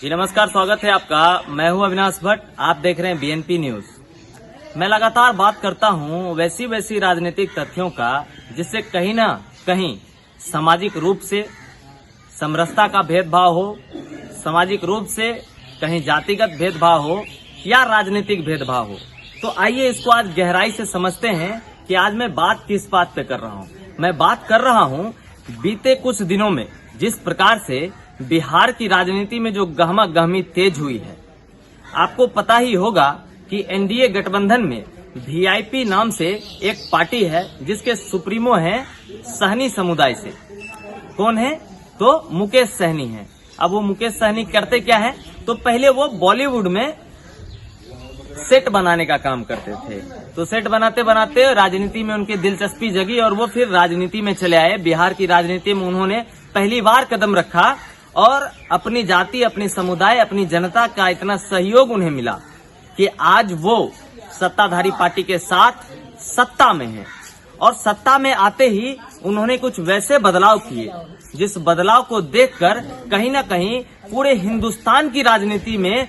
जी नमस्कार, स्वागत है आपका। मैं हूं अविनाश भट्ट, आप देख रहे हैं बीएनपी न्यूज। मैं लगातार बात करता हूं वैसी राजनीतिक तथ्यों का जिससे कहीं ना कहीं सामाजिक रूप से समरसता का भेदभाव हो, सामाजिक रूप से कहीं जातिगत भेदभाव हो या राजनीतिक भेदभाव हो। तो आइए इसको आज गहराई से समझते हैं कि आज मैं बात किस बात पे कर रहा हूं। मैं बात कर रहा हूं बीते कुछ दिनों में जिस प्रकार से बिहार की राजनीति में जो गहमा गहमी तेज हुई है। आपको पता ही होगा कि एनडीए गठबंधन में वीआईपी नाम से एक पार्टी है जिसके सुप्रीमो हैं सहनी समुदाय से। कौन है? तो मुकेश सहनी है। अब वो मुकेश सहनी करते क्या है? तो पहले वो बॉलीवुड में सेट बनाने का काम करते थे। तो सेट बनाते बनाते राजनीति में उनकी दिलचस्पी जगी और वो फिर राजनीति में चले आए। बिहार की राजनीति में उन्होंने पहली बार कदम रखा और अपनी जाति, अपनी समुदाय, अपनी जनता का इतना सहयोग उन्हें मिला कि आज वो सत्ताधारी पार्टी के साथ सत्ता में है। और सत्ता में आते ही उन्होंने कुछ वैसे बदलाव किए जिस बदलाव को देखकर कहीं ना कहीं पूरे हिंदुस्तान की राजनीति में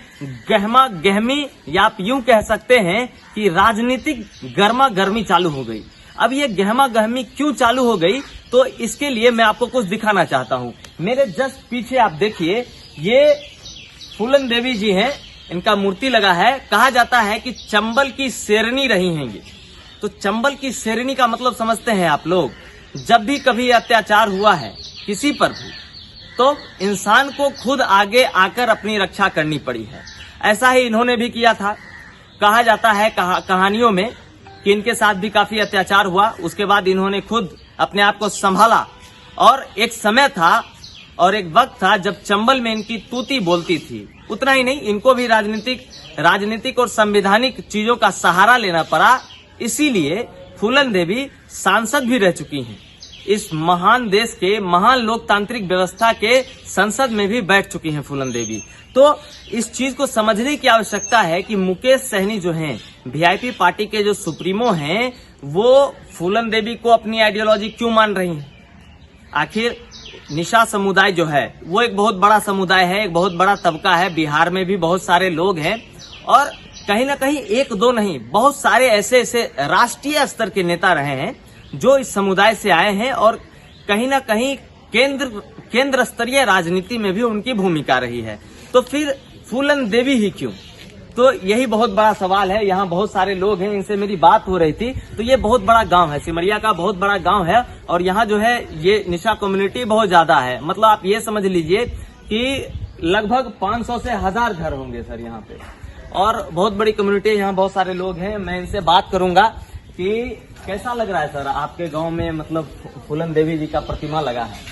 गहमा गहमी या आप यूं कह सकते हैं कि राजनीतिक गर्मा गर्मी चालू हो गई। अब ये गहमा गहमी क्यों चालू हो गई? तो इसके लिए मैं आपको कुछ दिखाना चाहता हूं। मेरे जस्ट पीछे आप देखिए, ये फूलन देवी जी हैं, इनका मूर्ति लगा है। कहा जाता है कि चंबल की शेरनी रही हैं ये। तो चंबल की शेरनी का मतलब समझते हैं आप लोग? जब भी कभी अत्याचार हुआ है किसी पर भी, तो इंसान को खुद आगे आकर अपनी रक्षा करनी पड़ी है। ऐसा ही इन्होंने भी किया था। कहा जाता है कहानियों में कि इनके साथ भी काफी अत्याचार हुआ। उसके बाद इन्होंने खुद अपने आप को संभाला और एक समय था और एक वक्त था जब चंबल में इनकी तूती बोलती थी। उतना ही नहीं, इनको भी राजनीतिक और संवैधानिक चीजों का सहारा लेना पड़ा। इसीलिए फूलन देवी सांसद भी रह चुकी हैं। इस महान देश के महान लोकतांत्रिक व्यवस्था के संसद में भी बैठ चुकी हैं फूलन देवी। तो इस चीज को समझने की आवश्यकता है कि मुकेश सहनी जो हैं, वीआईपी पार्टी के जो सुप्रीमो हैं, वो फूलन देवी को अपनी आइडियोलॉजी क्यों मान रही हैं? आखिर निशा समुदाय जो है वो एक बहुत बड़ा समुदाय है, एक बहुत बड़ा तबका है। बिहार में भी बहुत सारे लोग हैं और कहीं ना कहीं एक दो नहीं, बहुत सारे ऐसे राष्ट्रीय स्तर के नेता रहे हैं जो इस समुदाय से आए हैं और कहीं ना कहीं केंद्र स्तरीय राजनीति में भी उनकी भूमिका रही है। तो फिर फूलन देवी ही क्यों? तो यही बहुत बड़ा सवाल है। यहाँ बहुत सारे लोग हैं, इनसे मेरी बात हो रही थी। तो ये बहुत बड़ा गांव है, सिमरिया का बहुत बड़ा गांव है और यहाँ जो है ये निशा कम्युनिटी बहुत ज्यादा है। मतलब आप ये समझ लीजिए कि लगभग 500 से 1000 घर होंगे सर यहाँ पे और बहुत बड़ी कम्युनिटी है। यहाँ बहुत सारे लोग हैं। मैं इनसे बात करूंगा कि कैसा लग रहा है सर आपके गांव में, मतलब फूलन देवी जी का प्रतिमा लगा है।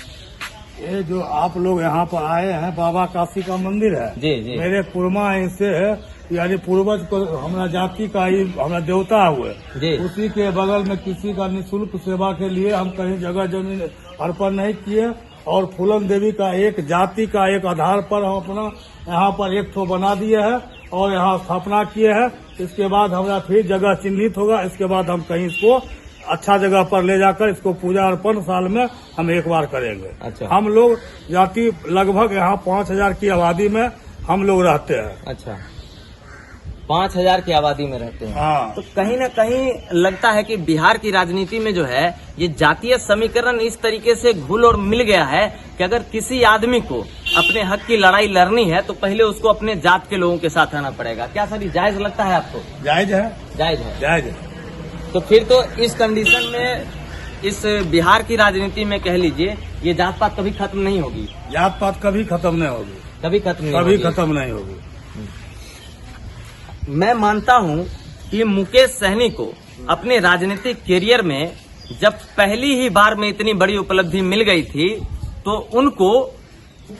ये जो आप लोग यहाँ पर आए हैं, बाबा काशी का मंदिर है। जी जी। मेरे पुरमा इनसे है, यानी पूर्वज को हमारा जाति का ही हमारा देवता हुए, उसी के बगल में किसी का निःशुल्क सेवा के लिए हम कहीं जगह जमीन अर्पण नहीं किए और फूलन देवी का एक जाति का एक आधार पर हम अपना यहाँ पर एक ठो बना दिए है और यहाँ स्थापना किए हैं। इसके बाद हमारा फिर जगह चिन्हित होगा। इसके बाद हम कहीं इसको अच्छा जगह पर ले जाकर इसको पूजा अर्पण साल में हम एक बार करेंगे। अच्छा। हम लोग जाति लगभग यहाँ 5000 की आबादी में हम लोग रहते हैं। अच्छा, 5000 की आबादी में रहते हैं। हाँ। तो कहीं ना कहीं लगता है कि बिहार की राजनीति में जो है ये जातीय समीकरण इस तरीके से घुल और मिल गया है कि अगर किसी आदमी को अपने हक की लड़ाई लड़नी है तो पहले उसको अपने जात के लोगों के साथ आना पड़ेगा। क्या सर ये जायज लगता है आपको? जायज है, जायज है, जायज है। तो फिर तो इस कंडीशन में इस बिहार की राजनीति में कह लीजिए ये जात पात कभी खत्म नहीं होगी। जात पात कभी खत्म नहीं होगी, कभी खत्म नहीं कभी होगी। खत्म नहीं होगी। मैं मानता हूं कि मुकेश सहनी को अपने राजनीतिक कैरियर में जब पहली ही बार में इतनी बड़ी उपलब्धि मिल गई थी तो उनको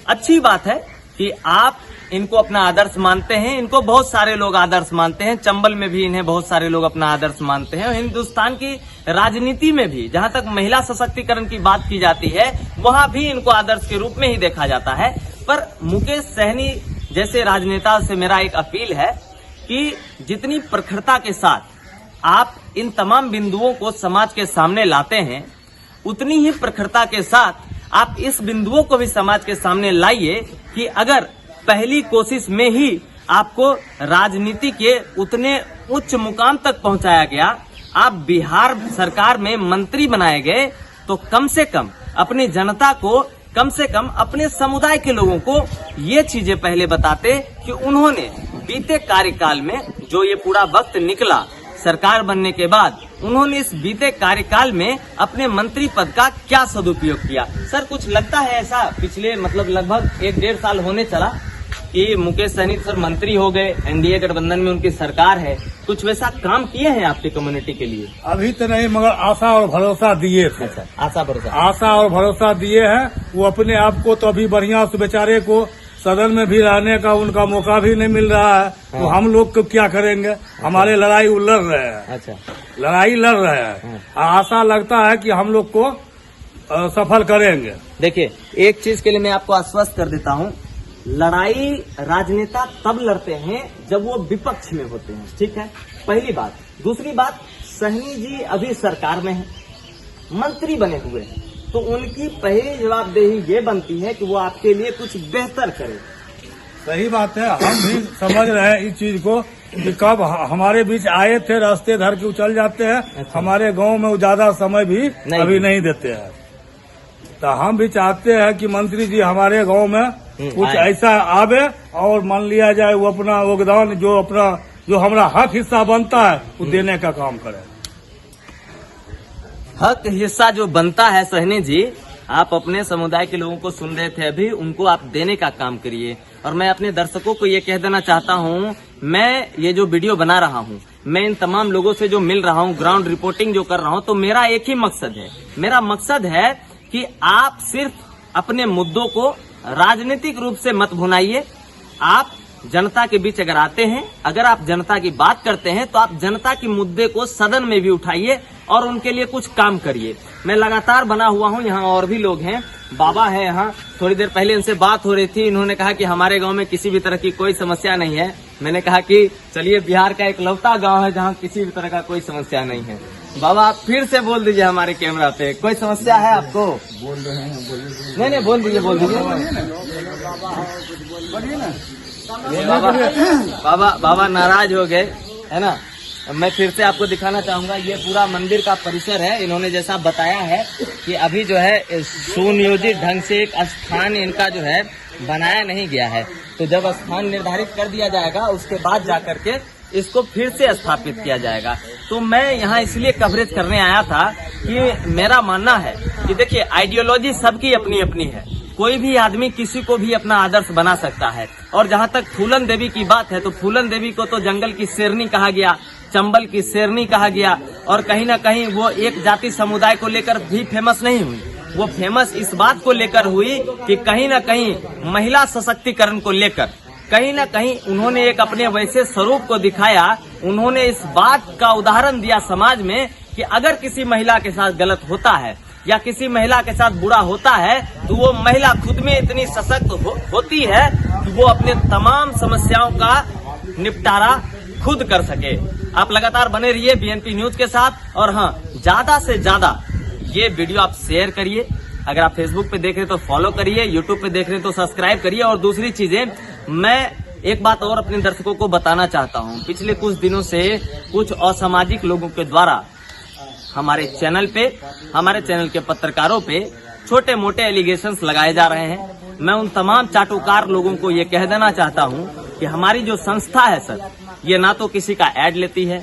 अच्छी बात है कि आप इनको अपना आदर्श मानते हैं। इनको बहुत सारे लोग आदर्श मानते हैं। चंबल में भी इन्हें बहुत सारे लोग अपना आदर्श मानते हैं और हिंदुस्तान की राजनीति में भी जहां तक महिला सशक्तिकरण की बात की जाती है वहां भी इनको आदर्श के रूप में ही देखा जाता है। पर मुकेश सहनी जैसे राजनेता से मेरा एक अपील है कि जितनी प्रखरता के साथ आप इन तमाम बिंदुओं को समाज के सामने लाते हैं उतनी ही प्रखरता के साथ आप इस बिंदुओं को भी समाज के सामने लाइए कि अगर पहली कोशिश में ही आपको राजनीति के उतने उच्च मुकाम तक पहुंचाया गया, आप बिहार सरकार में मंत्री बनाए गए, तो कम से कम अपनी जनता को, कम से कम अपने समुदाय के लोगों को ये चीजें पहले बताते कि उन्होंने बीते कार्यकाल में जो ये पूरा वक्त निकला सरकार बनने के बाद, उन्होंने इस बीते कार्यकाल में अपने मंत्री पद का क्या सदुपयोग किया। सर कुछ लगता है ऐसा, पिछले मतलब लगभग 1-1.5 साल होने चला कि मुकेश सहनी सर मंत्री हो गए, एनडीए गठबंधन में उनकी सरकार है, कुछ वैसा काम किए हैं आपकी कम्युनिटी के लिए? अभी तो नहीं, मगर आशा और भरोसा दिए थे। अच्छा, आशा और भरोसा दिए हैं। वो अपने आप को तो अभी बढ़िया से बेचारे को सदन में भी रहने का उनका मौका भी नहीं मिल रहा है। तो हम लोग को क्या करेंगे? हमारे लड़ाई वो लड़ रहे हैं। अच्छा, लड़ाई लड़ रहे हैं। आशा लगता है कि हम लोग को सफल करेंगे। देखिए, एक चीज के लिए मैं आपको आश्वस्त कर देता हूँ, लड़ाई राजनेता तब लड़ते हैं जब वो विपक्ष में होते हैं, ठीक है, पहली बात। दूसरी बात, सहनी जी अभी सरकार में है, मंत्री बने हुए हैं, तो उनकी पहली जवाबदेही ये बनती है कि वो आपके लिए कुछ बेहतर करे। सही बात है, हम भी समझ रहे हैं इस चीज को कि कब हमारे बीच आए थे, रास्ते धर के उछल जाते हैं। अच्छा। हमारे गांव में ज्यादा समय भी अभी नहीं देते हैं, तो हम भी चाहते हैं कि मंत्री जी हमारे गांव में कुछ ऐसा आवे और मान लिया जाए वो अपना योगदान जो हमारा हक हिस्सा बनता है वो देने का काम करे। हक हिस्सा जो बनता है सहनी जी, आप अपने समुदाय के लोगों को सुन रहे थे अभी, उनको आप देने का काम करिए। और मैं अपने दर्शकों को ये कह देना चाहता हूँ, मैं ये जो वीडियो बना रहा हूँ, मैं इन तमाम लोगों से जो मिल रहा हूँ, ग्राउंड रिपोर्टिंग जो कर रहा हूँ, तो मेरा एक ही मकसद है, मेरा मकसद है कि आप सिर्फ अपने मुद्दों को राजनीतिक रूप से मत भुनाइए। आप जनता के बीच अगर आते हैं, अगर आप जनता की बात करते हैं, तो आप जनता के मुद्दे को सदन में भी उठाइए और उनके लिए कुछ काम करिए। मैं लगातार बना हुआ हूं, यहाँ और भी लोग हैं, बाबा है यहाँ, थोड़ी देर पहले इनसे बात हो रही थी, इन्होंने कहा कि हमारे गांव में किसी भी तरह की कोई समस्या नहीं है। मैंने कहा कि चलिए, बिहार का इकलौता गांव है जहाँ किसी भी तरह का कोई समस्या नहीं है। बाबा आप फिर से बोल दीजिए हमारे कैमरा पे, कोई समस्या है आपको? बोल रहे हैं, बोलिए। नहीं, बोल दीजिए, बोल दीजिए। बाबा नाराज हो गए, है ना। मैं फिर से आपको दिखाना चाहूंगा, ये पूरा मंदिर का परिसर है। इन्होंने जैसा बताया है कि अभी जो है सुनियोजित ढंग से एक स्थान इनका जो है बनाया नहीं गया है, तो जब स्थान निर्धारित कर दिया जाएगा उसके बाद जाकर के इसको फिर से स्थापित किया जाएगा। तो मैं यहाँ इसलिए कवरेज करने आया था कि मेरा मानना है कि देखिए, आइडियोलॉजी सबकी अपनी अपनी है, कोई भी आदमी किसी को भी अपना आदर्श बना सकता है। और जहाँ तक फूलन देवी की बात है, तो फूलन देवी को तो जंगल की शेरनी कहा गया, चंबल की शेरनी कहा गया, और कहीं ना कहीं वो एक जाति समुदाय को लेकर भी फेमस नहीं हुई, वो फेमस इस बात को लेकर हुई कि कहीं ना कहीं महिला सशक्तिकरण को लेकर कहीं ना कहीं उन्होंने एक अपने वैसे स्वरूप को दिखाया। उन्होंने इस बात का उदाहरण दिया समाज में कि अगर किसी महिला के साथ गलत होता है या किसी महिला के साथ बुरा होता है, तो वो महिला खुद में इतनी सशक्त होती है कि वो अपने तमाम समस्याओं का निपटारा खुद कर सके। आप लगातार बने रहिए बीएनपी न्यूज के साथ, और हाँ, ज्यादा से ज्यादा ये वीडियो आप शेयर करिए। अगर आप फेसबुक पे देख रहे तो फॉलो करिए, यूट्यूब पे देख रहे तो सब्सक्राइब करिए। और दूसरी चीजें, मैं एक बात और अपने दर्शकों को बताना चाहता हूँ, पिछले कुछ दिनों से कुछ असामाजिक लोगों के द्वारा हमारे चैनल के पत्रकारों पे छोटे मोटे एलिगेशंस लगाए जा रहे हैं। मैं उन तमाम चाटुकार लोगों को ये कह देना चाहता हूँ कि हमारी जो संस्था है सर, ये ना तो किसी का ऐड लेती है,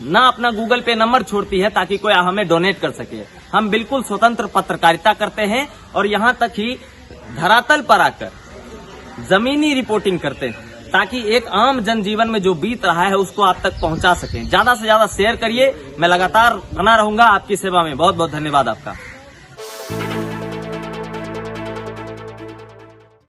ना अपना गूगल पे नंबर छोड़ती है ताकि कोई हमें डोनेट कर सके। हम बिल्कुल स्वतंत्र पत्रकारिता करते हैं और यहाँ तक ही धरातल पर आकर जमीनी रिपोर्टिंग करते हैं, ताकि एक आम जनजीवन में जो बीत रहा है उसको आप तक पहुंचा सकें। ज्यादा से ज्यादा शेयर करिए, मैं लगातार बना रहूंगा आपकी सेवा में। बहुत बहुत धन्यवाद आपका।